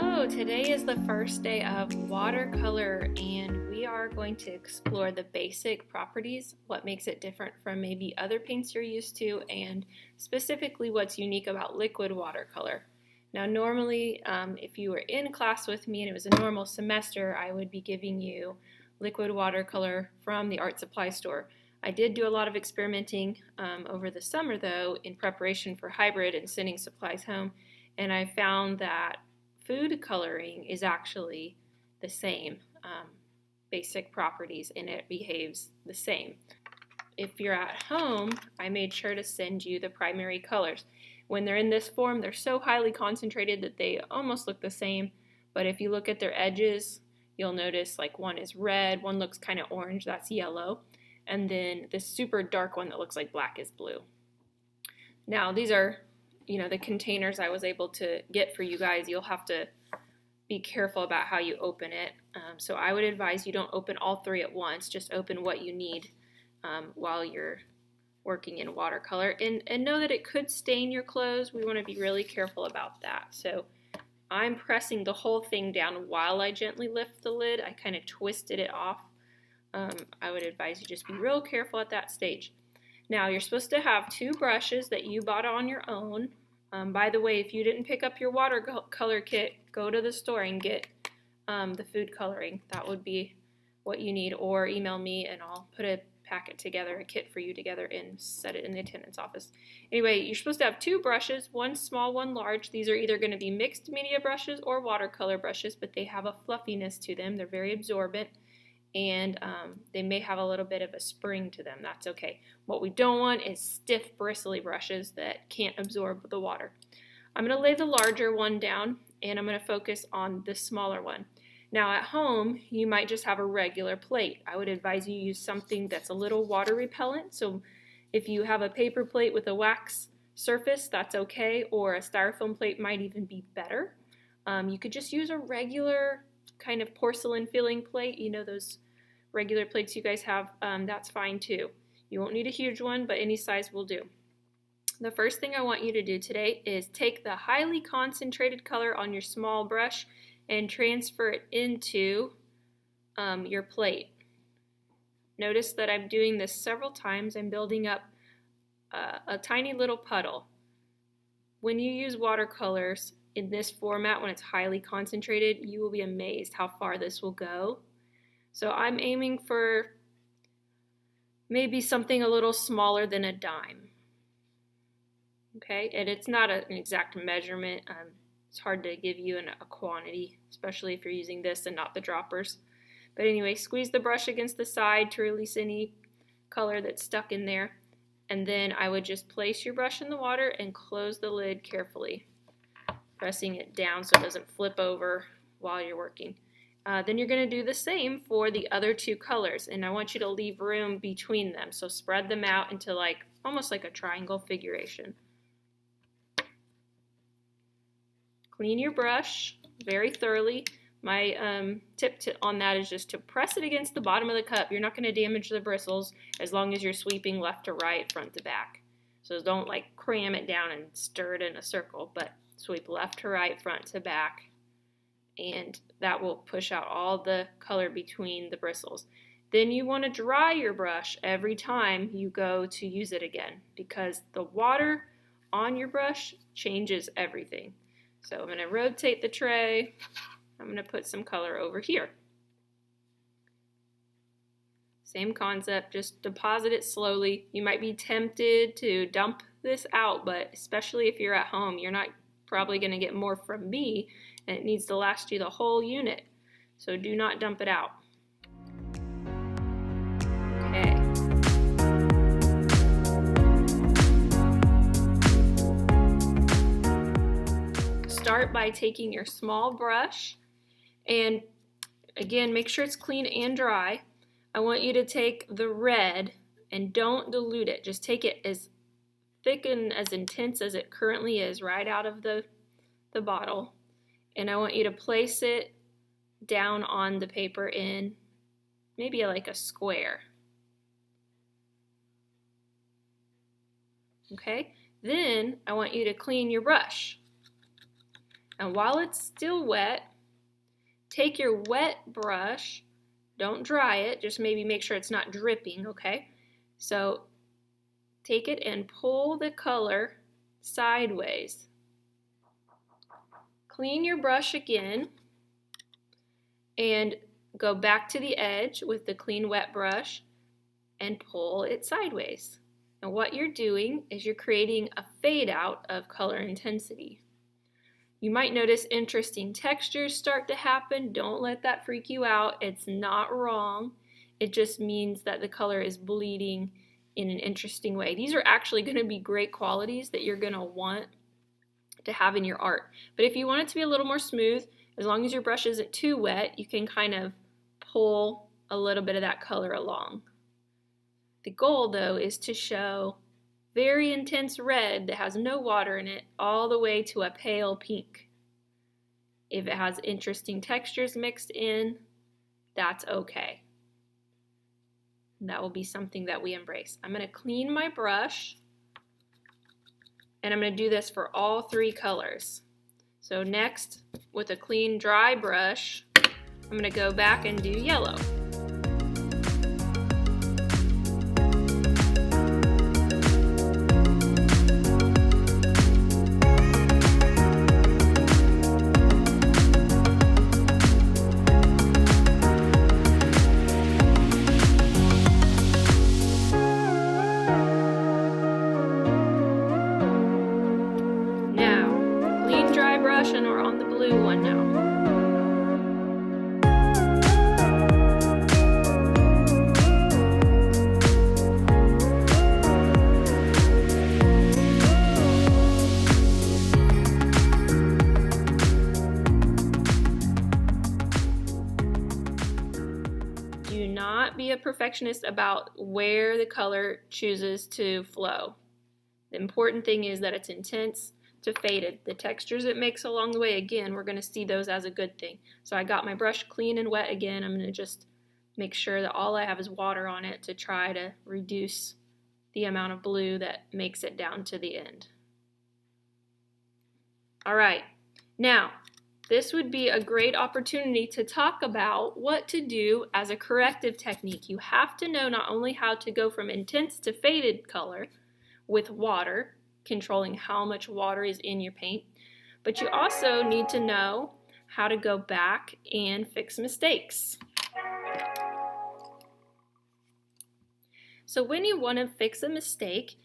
Hello, today is the first day of watercolor and we are going to explore the basic properties, what makes it different from maybe other paints you're used to, and specifically what's unique about liquid watercolor. Now normally, if you were in class with me and it was a normal semester, I would be giving you liquid watercolor from the art supply store. I did do a lot of experimenting over the summer though in preparation for hybrid and sending supplies home, and I found that food coloring is actually the same basic properties and it behaves the same. If you're at home, I made sure to send you the primary colors. When they're in this form, they're so highly concentrated that they almost look the same, but if you look at their edges, you'll notice like one is red, one looks kind of orange, that's yellow, and then this super dark one that looks like black is blue. Now these are the containers I was able to get for you guys. You'll have to be careful about how you open it. So I would advise you don't open all three at once. Just open what you need while you're working in watercolor. And know that it could stain your clothes. We want to be really careful about that. So I'm pressing the whole thing down while I gently lift the lid. I kind of twisted it off. I would advise you just be real careful at that stage. Now, you're supposed to have two brushes that you bought on your own. By the way, if you didn't pick up your watercolor kit, go to the store and get the food coloring. That would be what you need, or email me and I'll put a packet together, a kit for you together, and set it in the attendance office. Anyway, you're supposed to have two brushes, one small, one large. These are either going to be mixed media brushes or watercolor brushes, but they have a fluffiness to them. They're very absorbent. And they may have a little bit of a spring to them. That's okay. What we don't want is stiff, bristly brushes that can't absorb the water. I'm going to lay the larger one down, and I'm going to focus on the smaller one. Now at home, you might just have a regular plate. I would advise you use something that's a little water repellent. So if you have a paper plate with a wax surface, that's okay, or a styrofoam plate might even be better. You could just use a regular kind of porcelain filling plate, those regular plates you guys have, that's fine too. You won't need a huge one, but any size will do. The first thing I want you to do today is take the highly concentrated color on your small brush and transfer it into your plate. Notice that I'm doing this several times. I'm building up a tiny little puddle. When you use watercolors in this format, when it's highly concentrated, you will be amazed how far this will go. So I'm aiming for maybe something a little smaller than a dime. Okay, and it's not an exact measurement. It's hard to give you a quantity, especially if you're using this and not the droppers. But anyway, squeeze the brush against the side to release any color that's stuck in there. And then I would just place your brush in the water and close the lid carefully, pressing it down so it doesn't flip over while you're working. Then you're going to do the same for the other two colors, and I want you to leave room between them. So spread them out into almost like a triangle figuration. Clean your brush very thoroughly. My tip on that is just to press it against the bottom of the cup. You're not going to damage the bristles as long as you're sweeping left to right, front to back. So don't cram it down and stir it in a circle, but sweep left to right, front to back, and that will push out all the color between the bristles. Then you want to dry your brush every time you go to use it again, because the water on your brush changes everything. So I'm going to rotate the tray. I'm going to put some color over here. Same concept, just deposit it slowly. You might be tempted to dump this out, but especially if you're at home, you're not probably going to get more from me, and it needs to last you the whole unit. So do not dump it out. Okay. Start by taking your small brush, and again, make sure it's clean and dry. I want you to take the red and don't dilute it. Just take it as thick and as intense as it currently is right out of the bottle. And I want you to place it down on the paper in maybe like a square. Okay, then I want you to clean your brush. And while it's still wet, take your wet brush, don't dry it, just maybe make sure it's not dripping, okay? So take it and pull the color sideways. Clean your brush again and go back to the edge with the clean wet brush and pull it sideways. And what you're doing is you're creating a fade out of color intensity. You might notice interesting textures start to happen. Don't let that freak you out. It's not wrong. It just means that the color is bleeding in an interesting way. These are actually going to be great qualities that you're going to want to have in your art. But if you want it to be a little more smooth, as long as your brush isn't too wet, you can kind of pull a little bit of that color along. The goal, though, is to show very intense red that has no water in it all the way to a pale pink. If it has interesting textures mixed in, that's okay. That will be something that we embrace. I'm going to clean my brush, and I'm going to do this for all three colors. So next, with a clean dry brush, I'm going to go back and do yellow. And we're on the blue one now. Do not be a perfectionist about where the color chooses to flow. The important thing is that it's intense to faded. The textures it makes along the way, again, we're going to see those as a good thing. So I got my brush clean and wet again. I'm going to just make sure that all I have is water on it to try to reduce the amount of blue that makes it down to the end. All right, now this would be a great opportunity to talk about what to do as a corrective technique. You have to know not only how to go from intense to faded color with water, controlling how much water is in your paint, but you also need to know how to go back and fix mistakes. So when you want to fix a mistake,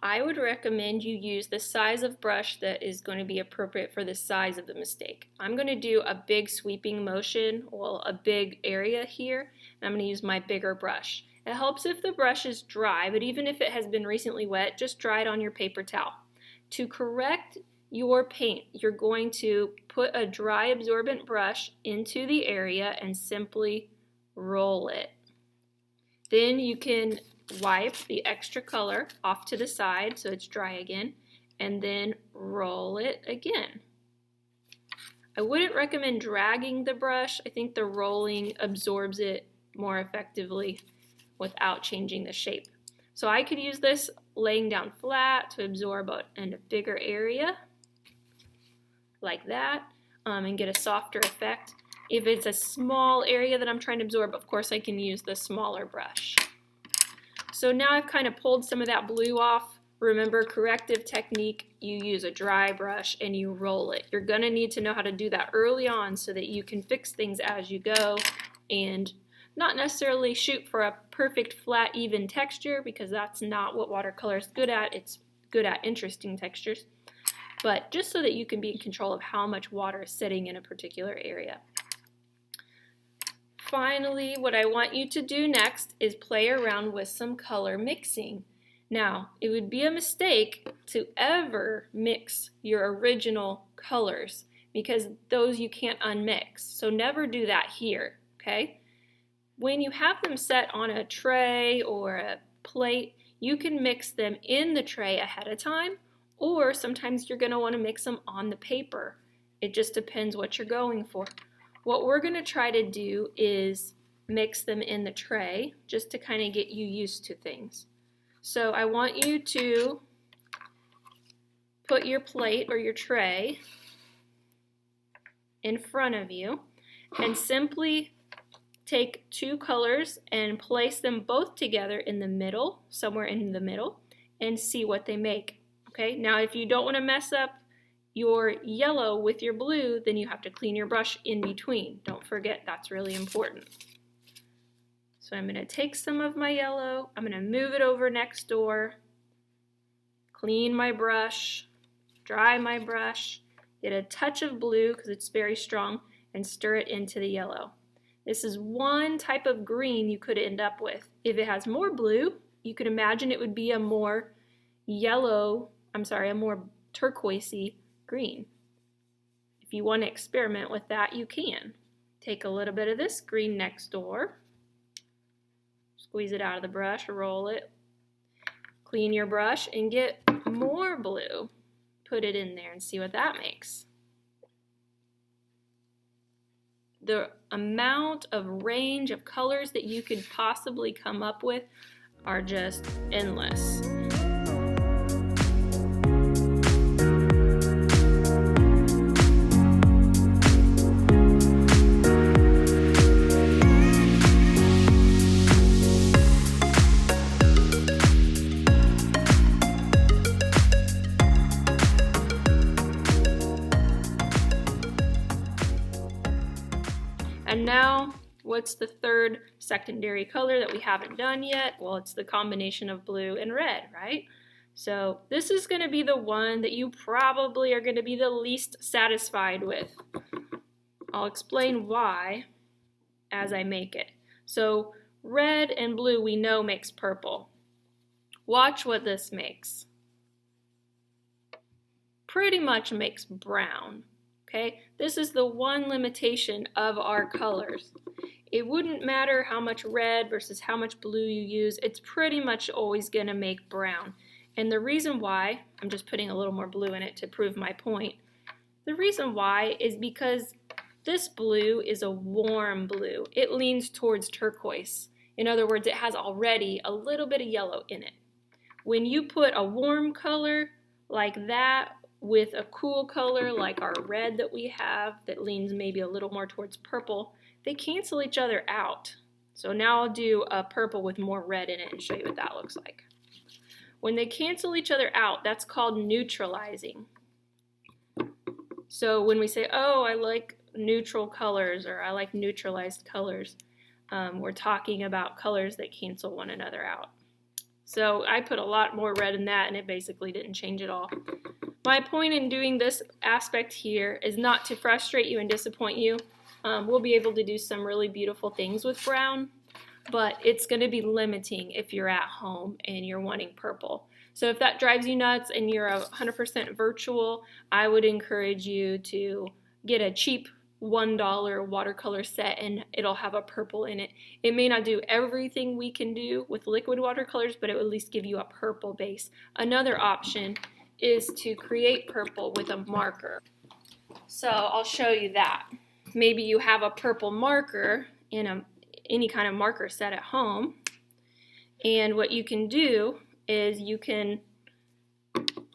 I would recommend you use the size of brush that is going to be appropriate for the size of the mistake. I'm going to do a big sweeping motion, well, a big area here, and I'm going to use my bigger brush. It helps if the brush is dry, but even if it has been recently wet, just dry it on your paper towel. To correct your paint, you're going to put a dry absorbent brush into the area and simply roll it. Then you can wipe the extra color off to the side so it's dry again, and then roll it again. I wouldn't recommend dragging the brush. I think the rolling absorbs it more effectively without changing the shape. So I could use this laying down flat to absorb in a bigger area like that and get a softer effect. If it's a small area that I'm trying to absorb, of course I can use the smaller brush. So now I've kind of pulled some of that blue off. Remember, corrective technique, you use a dry brush and you roll it. You're going to need to know how to do that early on so that you can fix things as you go and not necessarily shoot for a perfect flat even texture, because that's not what watercolor is good at. It's good at interesting textures, but just so that you can be in control of how much water is sitting in a particular area. Finally, what I want you to do next is play around with some color mixing. Now, it would be a mistake to ever mix your original colors because those you can't unmix. So never do that here, okay? When you have them set on a tray or a plate, you can mix them in the tray ahead of time, or sometimes you're going to want to mix them on the paper. It just depends what you're going for. What we're going to try to do is mix them in the tray just to kind of get you used to things. So I want you to put your plate or your tray in front of you and simply take two colors and place them both together in the middle, somewhere in the middle, and see what they make. Okay, now if you don't want to mess up your yellow with your blue, then you have to clean your brush in between. Don't forget, that's really important. So I'm going to take some of my yellow, I'm going to move it over next door, clean my brush, dry my brush, get a touch of blue because it's very strong, and stir it into the yellow. This is one type of green you could end up with. If it has more blue, you could imagine it would be a more a more turquoisey green. If you want to experiment with that, you can. Take a little bit of this green next door, squeeze it out of the brush, roll it, clean your brush, and get more blue. Put it in there and see what that makes. The amount of range of colors that you could possibly come up with are just endless. And now, what's the third secondary color that we haven't done yet? Well, it's the combination of blue and red, right? So this is going to be the one that you probably are going to be the least satisfied with. I'll explain why as I make it. So red and blue we know makes purple. Watch what this makes. Pretty much makes brown. Okay, this is the one limitation of our colors. It wouldn't matter how much red versus how much blue you use, it's pretty much always going to make brown. And the reason why, I'm just putting a little more blue in it to prove my point, the reason why is because this blue is a warm blue. It leans towards turquoise. In other words, it has already a little bit of yellow in it. When you put a warm color like that with a cool color like our red that we have that leans maybe a little more towards purple, they cancel each other out. So now I'll do a purple with more red in it and show you what that looks like. When they cancel each other out, that's called neutralizing. So when we say, oh, I like neutral colors or I like neutralized colors, we're talking about colors that cancel one another out. So I put a lot more red in that and it basically didn't change at all. My point in doing this aspect here is not to frustrate you and disappoint you. We'll be able to do some really beautiful things with brown, but it's going to be limiting if you're at home and you're wanting purple. So if that drives you nuts and you're 100% virtual, I would encourage you to get a cheap $1 watercolor set and it'll have a purple in it. It may not do everything we can do with liquid watercolors, but it will at least give you a purple base. Another option is to create purple with a marker. So I'll show you that. Maybe you have a purple marker in any kind of marker set at home, and what you can do is you can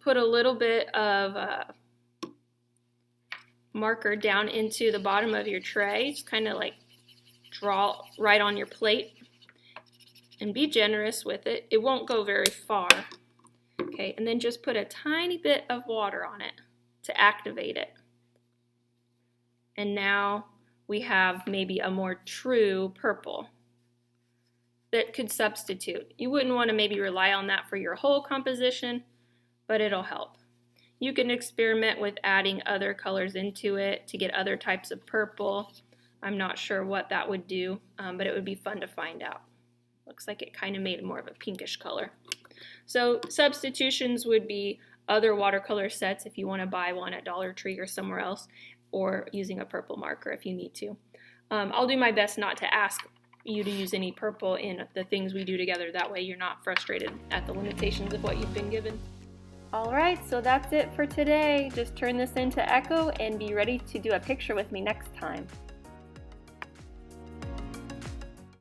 put a little bit of marker down into the bottom of your tray, just kind of like draw right on your plate, and be generous with it. It won't go very far. Okay, and then just put a tiny bit of water on it to activate it. And now we have maybe a more true purple that could substitute. You wouldn't want to maybe rely on that for your whole composition, but it'll help. You can experiment with adding other colors into it to get other types of purple. I'm not sure what that would do, but it would be fun to find out. Looks like it kind of made more of a pinkish color. So substitutions would be other watercolor sets if you want to buy one at Dollar Tree or somewhere else, or using a purple marker if you need to. I'll do my best not to ask you to use any purple in the things we do together. That way you're not frustrated at the limitations of what you've been given. Alright, so that's it for today. Just turn this into Echo and be ready to do a picture with me next time.